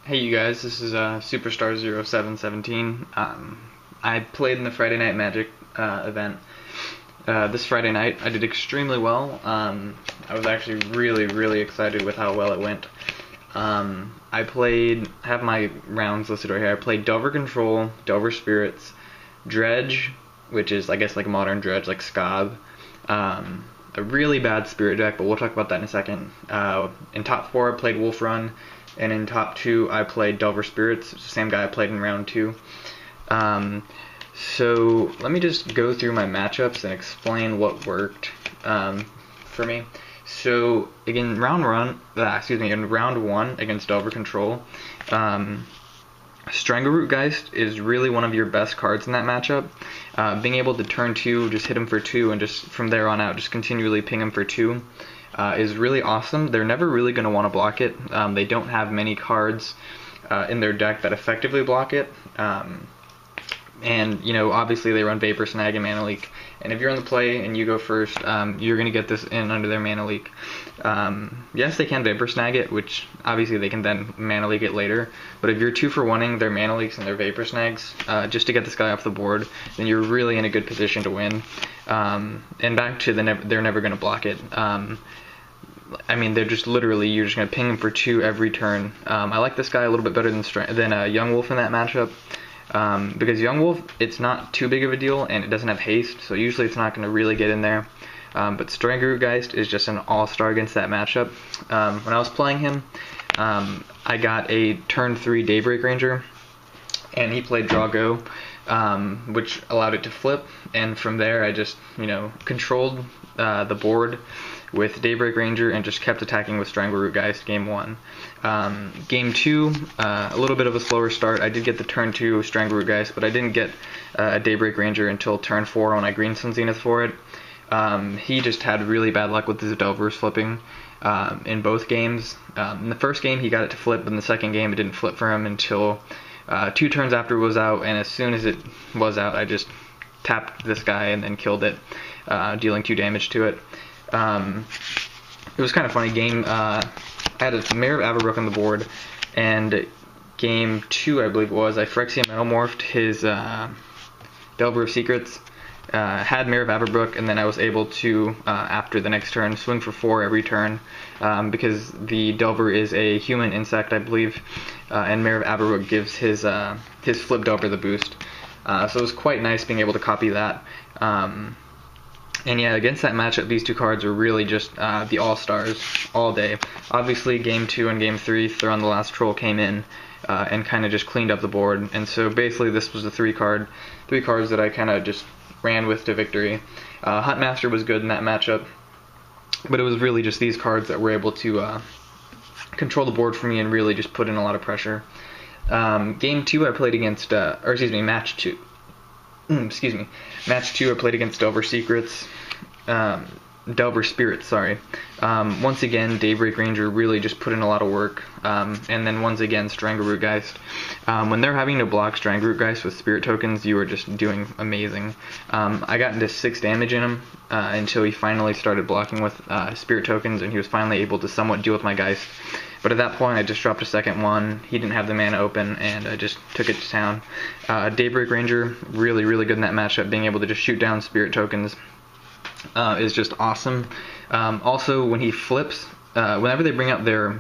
Hey you guys, this is Superstar0717. I played in the Friday Night Magic event this Friday night. I did extremely well. I was actually really excited with how well it went. I have my rounds listed right here. I played Delver Control, Delver Spirits, Dredge, which is I guess like a modern Dredge, like Scob. A really bad Spirit deck, but we'll talk about that in a second. In top 4 I played Wolf Run, and in top 2 I played Delver Spirits, it's the same guy I played in round 2. So let me just go through my matchups and explain what worked for me. So again, in round 1 against Delver Control, Strangleroot Geist is really one of your best cards in that matchup. Being able to turn 2, just hit him for 2, and just from there on out, just continually ping him for 2 is really awesome. They're never really going to want to block it. They don't have many cards in their deck that effectively block it. And, you know, obviously they run Vapor Snag and Mana Leak. And if you're on the play and you go first, you're going to get this in under their Mana Leak. Yes, they can Vapor Snag it, which obviously they can then Mana Leak it later. But if you're 2-for-1ing their Mana Leaks and their Vapor Snags just to get this guy off the board, then you're really in a good position to win. And back to they're never going to block it. I mean, they're just literally, you're just going to ping him for 2 every turn. I like this guy a little bit better than Youngwolf in that matchup. Because Youngwolf, it's not too big of a deal, and it doesn't have haste, so usually it's not going to really get in there. But Strangleroot Geist is just an all-star against that matchup. When I was playing him, I got a turn 3 Daybreak Ranger, and he played Draw Go, which allowed it to flip, and from there I just, you know, controlled the board with Daybreak Ranger and just kept attacking with Strangleroot Geist game 1. Game 2, a little bit of a slower start. I did get the turn 2 Strangleroot Geist, but I didn't get a Daybreak Ranger until turn 4 when I green some Zenith for it. He just had really bad luck with his Delvers flipping in both games. In the first game he got it to flip, but in the second game it didn't flip for him until 2 turns after it was out, and as soon as it was out I just tapped this guy and then killed it, dealing 2 damage to it. It was kind of funny. I had a Mayor of Avabruck on the board, and game 2, I believe it was, I Phyrexian Metamorphed his Delver of Secrets, had Mayor of Avabruck, and then I was able to, after the next turn, swing for 4 every turn, because the Delver is a human insect, I believe, and Mayor of Avabruck gives his flip Delver the boost. So it was quite nice being able to copy that. And yeah, against that matchup, these 2 cards are really just the all-stars all day. Obviously, game 2 and game 3, Thrun the Last Troll came in and kind of just cleaned up the board. And so basically, this was the 3 cards that I kind of just ran with to victory. Huntmaster was good in that matchup, but it was really just these cards that were able to control the board for me and really just put in a lot of pressure. Game 2, I played against, match 2. Match 2 I played against Delver Spirits, sorry. Once again, Daybreak Ranger really just put in a lot of work, and then once again, Strangleroot Geist. When they're having to block Strangleroot Geist with Spirit Tokens, you are just doing amazing. I got into 6 damage in him until he finally started blocking with Spirit Tokens, and he was finally able to somewhat deal with my Geist. But at that point, I just dropped a second one. He didn't have the mana open, and I just took it to town. Daybreak Ranger, really good in that matchup. Being able to just shoot down Spirit Tokens is just awesome. Also, when he flips, whenever they bring out their...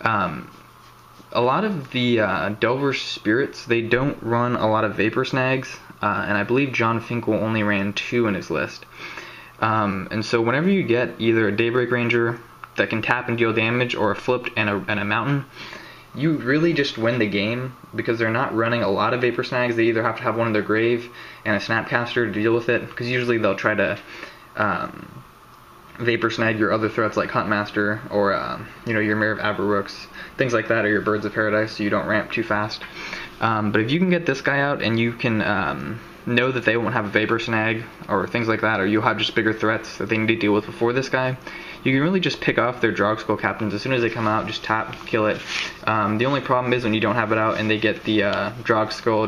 a lot of the Delver Spirits, they don't run a lot of Vapor Snags, and I believe John Finkel only ran 2 in his list. And so whenever you get either a Daybreak Ranger that can tap and deal damage, or a flipped and a mountain, you really just win the game, because they're not running a lot of Vapor Snags. They either have to have one in their grave and a Snapcaster to deal with it, because usually they'll try to Vapor Snag your other threats like Huntmaster, or your Mayor of Avabrucks, things like that, or your Birds of Paradise, so you don't ramp too fast. But if you can get this guy out, and you can know that they won't have a Vapor Snag or things like that, or you'll have just bigger threats that they need to deal with before this guy, you can really just pick off their Drog Skull captains. As soon as they come out, just tap, kill it. The only problem is when you don't have it out and they get the Drog Skull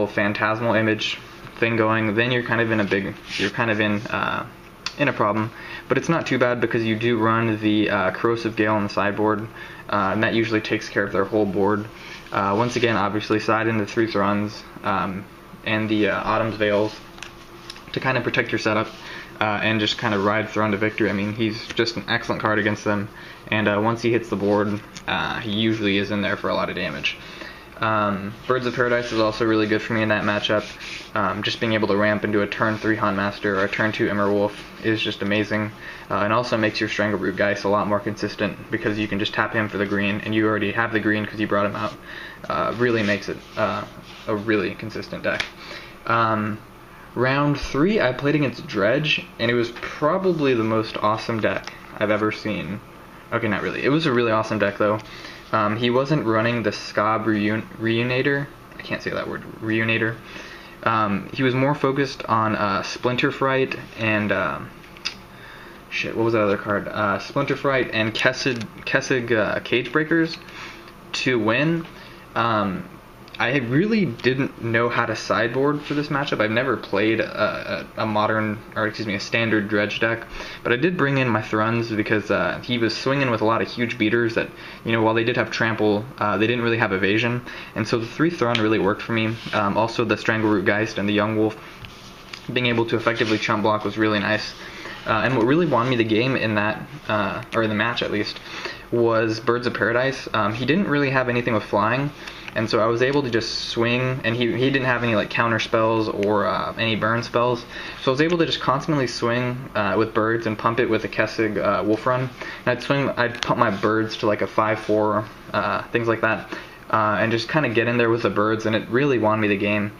Phantasmal Image thing going, then you're kind of in a problem. but it's not too bad because you do run the Corrosive Gale on the sideboard, and that usually takes care of their whole board. Once again, obviously, side into 3 Thruns and the Autumn's Veils to kind of protect your setup and just kind of ride Thrun to victory. I mean, he's just an excellent card against them, and once he hits the board, he usually is in there for a lot of damage. Birds of Paradise is also really good for me in that matchup. Just being able to ramp into a turn 3 Huntmaster or a turn 2 Immerwolf is just amazing, and also makes your Strangleroot Geist a lot more consistent because you can just tap him for the green, and you already have the green because you brought him out. Really makes it a really consistent deck. Round 3, I played against Dredge, and it was probably the most awesome deck I've ever seen. Okay, not really. It was a really awesome deck, though. He wasn't running the Scob Reunitor. I can't say that word. Reunitor. He was more focused on Splinter Fright and... what was that other card? Splinter Fright and Kessig Cage Breakers to win. I really didn't know how to sideboard for this matchup. I've never played a standard Dredge deck, but I did bring in my Thruns because he was swinging with a lot of huge beaters that, while they did have trample, they didn't really have evasion, and so the 3 Thrun really worked for me. Also, the Strangleroot Geist and the Youngwolf, being able to effectively chump block was really nice. And what really won me the game in that, or in the match at least, was Birds of Paradise. He didn't really have anything with flying, and so I was able to just swing, and he didn't have any like counter spells or any burn spells, so I was able to just constantly swing with birds and pump it with a Kessig Wolf Run. And I'd pump my birds to like a 5/4, things like that, and just kind of get in there with the birds, and it really won me the game.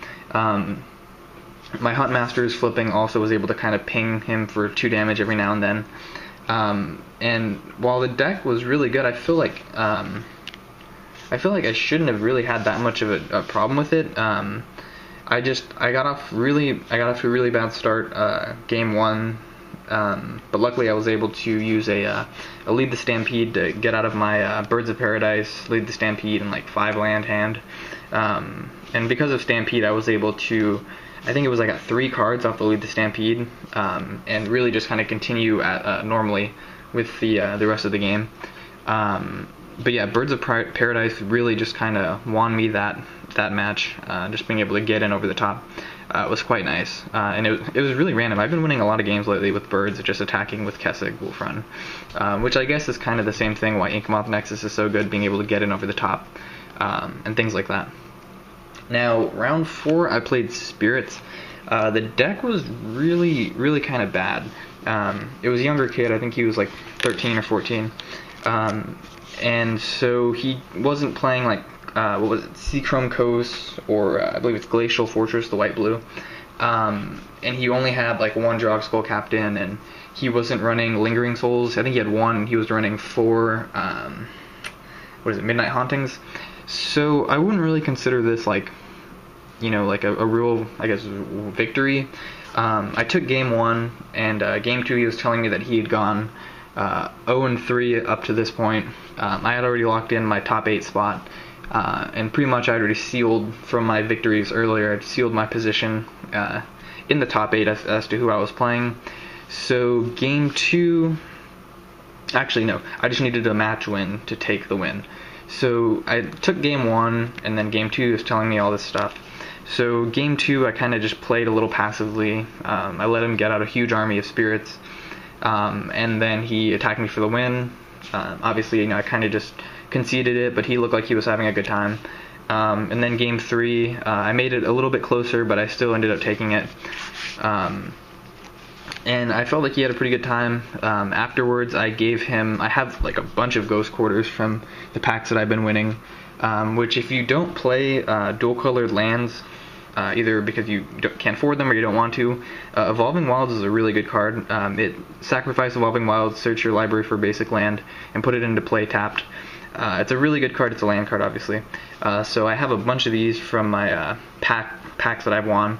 My Huntmaster's flipping also was able to kind of ping him for 2 damage every now and then. And while the deck was really good, I feel like I shouldn't have really had that much of a problem with it. I got off to a really bad start game 1, but luckily I was able to use a Lead the Stampede to get out of my Birds of Paradise, Lead the Stampede, and like 5 land hand. And because of Stampede, I was able to, I think it was like at 3 cards off the Lead the Stampede, and really just kind of continue at normally with the rest of the game. But yeah, Birds of Paradise really just kind of won me that match. Just being able to get in over the top was quite nice, and it was really random. I've been winning a lot of games lately with birds just attacking with Kessig Wolf Run, which I guess is kind of the same thing why Inkmoth Nexus is so good, being able to get in over the top and things like that. Now, round 4, I played Spirits. The deck was really kind of bad. It was a younger kid. I think he was like 13 or 14. And so he wasn't playing like, what was it, Seachrome Coast, or I believe it's Glacial Fortress, the white-blue. And he only had like 1 Drogskull Captain, and he wasn't running Lingering Souls. I think he had 1, and he was running 4, Midnight Hauntings. So I wouldn't really consider this like, like a real, I guess, victory. I took game 1, and game 2 he was telling me that he had gone 0-3 up to this point. I had already locked in my top 8 spot, and pretty much I had already sealed from my victories earlier. I'd sealed my position in the top 8 as to who I was playing. So game 2, actually no, I just needed a match win to take the win. So I took game 1, and then game 2 was telling me all this stuff. So game 2, I kind of just played a little passively. I let him get out a huge army of spirits, and then he attacked me for the win. Obviously, I kind of just conceded it, but he looked like he was having a good time. And then game 3, I made it a little bit closer, but I still ended up taking it. And I felt like he had a pretty good time. Afterwards, I have like a bunch of Ghost Quarters from the packs that I've been winning, which if you don't play dual-colored lands, either because you can't afford them or you don't want to, Evolving Wilds is a really good card. It sacrifice Evolving Wilds, search your library for basic land, and put it into play tapped. It's a really good card. It's a land card, obviously. So I have a bunch of these from my packs that I've won.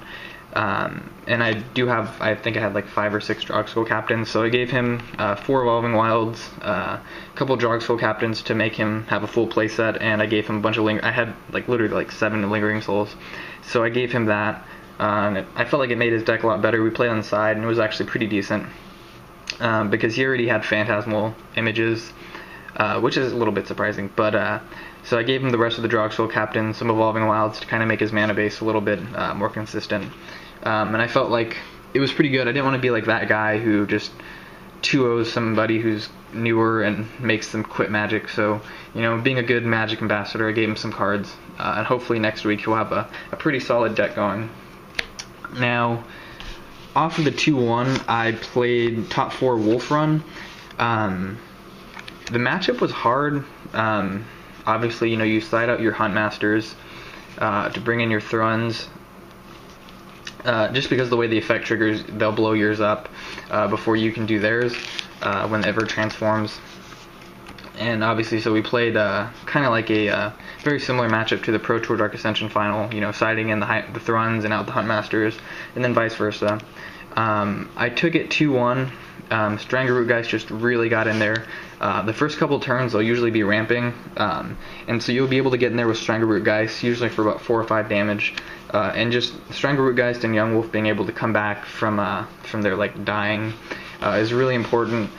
And I think I had like 5 or 6 Drogskull Captains, so I gave him 4 Evolving Wilds, a couple Drogskull Captains to make him have a full playset, and I gave him a bunch of I had like literally like 7 Lingering Souls, so I gave him that. I felt like it made his deck a lot better. We played on the side, and it was actually pretty decent. because he already had phantasmal images, which is a little bit surprising. But so I gave him the rest of the Drogskull Captain, some Evolving Wilds to kind of make his mana base a little bit more consistent. And I felt like it was pretty good. I didn't want to be like that guy who just 2-0s somebody who's newer and makes them quit Magic. So, you know, being a good Magic ambassador, I gave him some cards, and hopefully next week he'll have a pretty solid deck going. Now, off of the 2-1, I played top 4 Wolf Run. The matchup was hard. Obviously, you know, you slide out your Huntmasters to bring in your Thruns. Just because the way the effect triggers, they'll blow yours up before you can do theirs whenever it transforms. And obviously, so we played kind of like a very similar matchup to the Pro Tour Dark Ascension final, you know, siding in the Thruns and out the Huntmasters, and then vice versa. I took it 2-1. Strangleroot Geist just really got in there. The first couple turns they'll usually be ramping, and so you'll be able to get in there with Strangleroot Geist, usually for about 4 or 5 damage. And just Strangleroot Geist and Youngwolf being able to come back from their like dying is really important.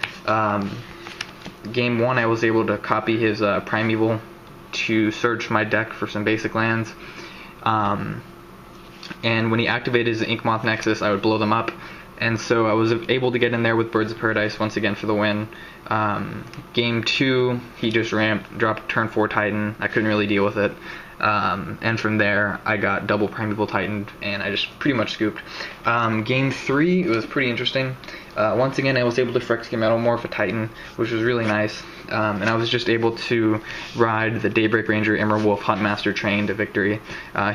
Game 1 I was able to copy his Primeval to search my deck for some basic lands. And when he activated his Inkmoth Nexus, I would blow them up. And so I was able to get in there with Birds of Paradise once again for the win. Game 2, he just ramped, dropped turn 4 Titan. I couldn't really deal with it. And from there, I got double Primeval Titaned, and I just pretty much scooped. Game 3, it was pretty interesting. Once again, I was able to Phyrexian Metamorph a Titan, which was really nice. And I was just able to ride the Daybreak Ranger Immerwolf Huntmaster train to victory.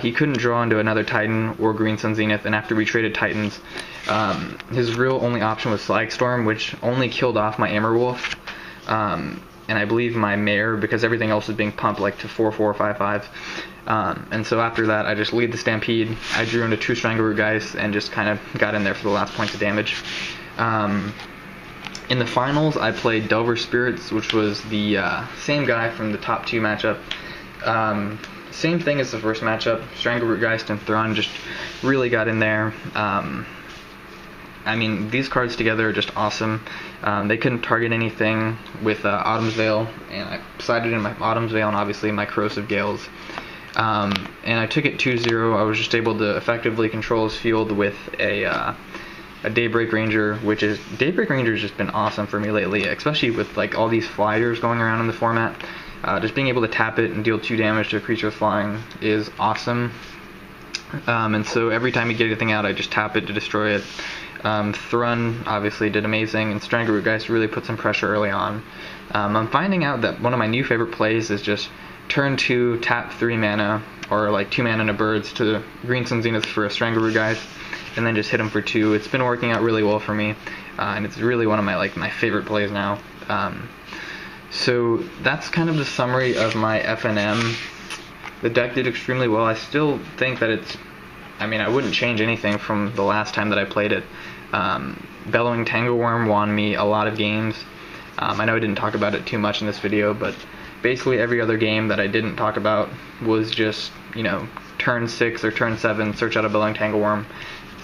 He couldn't draw into another Titan or Green Sun Zenith, and after we traded Titans, his real only option was Slagstorm, which only killed off my Immerwolf. And I believe my Mayor, because everything else was being pumped like to 4/4, 5/5. And so after that, I just Lead the Stampede. I drew into 2 Strangleroot Geists and just kind of got in there for the last points of damage. In the finals, I played Delver Spirits, which was the same guy from the top 2 matchup. Same thing as the first matchup. Strangleroot Geist and Thrun just really got in there. I mean, these cards together are just awesome. They couldn't target anything with Autumn's Veil, and I sided in my Autumn's Veil and obviously my Corrosive Gales. And I took it 2-0. I was just able to effectively control his field with a Daybreak Ranger, Daybreak Ranger has just been awesome for me lately, especially with like all these flyers going around in the format. Just being able to tap it and deal 2 damage to a creature flying is awesome. And so every time you get anything out, I just tap it to destroy it. Thrun obviously did amazing, and Strangleroot Geist really put some pressure early on. I'm finding out that one of my new favorite plays is just turn 2, tap 3 mana, or like 2 mana and a Birds to Green Sun Zenith for a Strangleroot Geist, and then just hit him for 2. It's been working out really well for me, and it's really one of my favorite plays now. So that's kind of the summary of my FNM. The deck did extremely well. I still think that I wouldn't change anything from the last time that I played it. Bellowing Tanglewurm won me a lot of games. I know I didn't talk about it too much in this video, but basically every other game that I didn't talk about was just, you know, turn 6 or turn 7, search out a Bellowing Tanglewurm,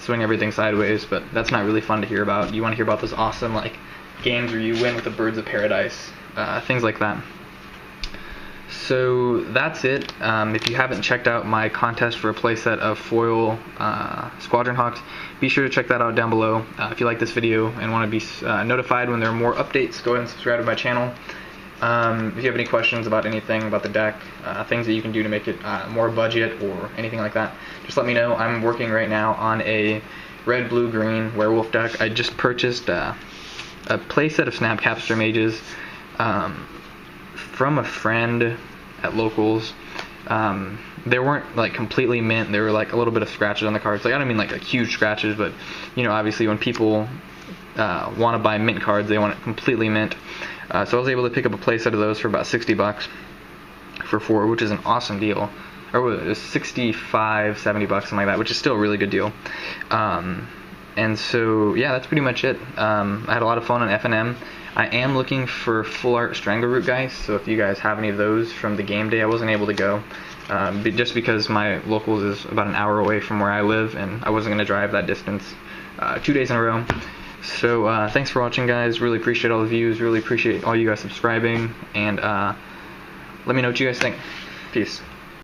swing everything sideways, but that's not really fun to hear about. You want to hear about those awesome, like, games where you win with the Birds of Paradise, things like that. So that's it. If you haven't checked out my contest for a playset of foil Squadron Hawks, be sure to check that out down below. If you like this video and want to be notified when there are more updates, go ahead and subscribe to my channel. If you have any questions about anything about the deck, things that you can do to make it more budget or anything like that, just let me know. I'm working right now on a red, blue, green werewolf deck. I just purchased a playset of Snapcaster Mages from a friend at Locals. They weren't like completely mint. They were like a little bit of scratches on the cards. Like, I don't mean like huge scratches, but you know, obviously when people want to buy mint cards, they want it completely mint. So I was able to pick up a playset of those for about $60 for 4, which is an awesome deal. Or it was 65, $70, something like that, which is still a really good deal. And so yeah, that's pretty much it. I had a lot of fun on FNM. I am looking for full art Strangleroot Geist, so if you guys have any of those from the game day, I wasn't able to go. Just because my Locals is about an hour away from where I live, and I wasn't going to drive that distance 2 days in a row. So thanks for watching, guys. Really appreciate all the views. Really appreciate all you guys subscribing. And let me know what you guys think. Peace.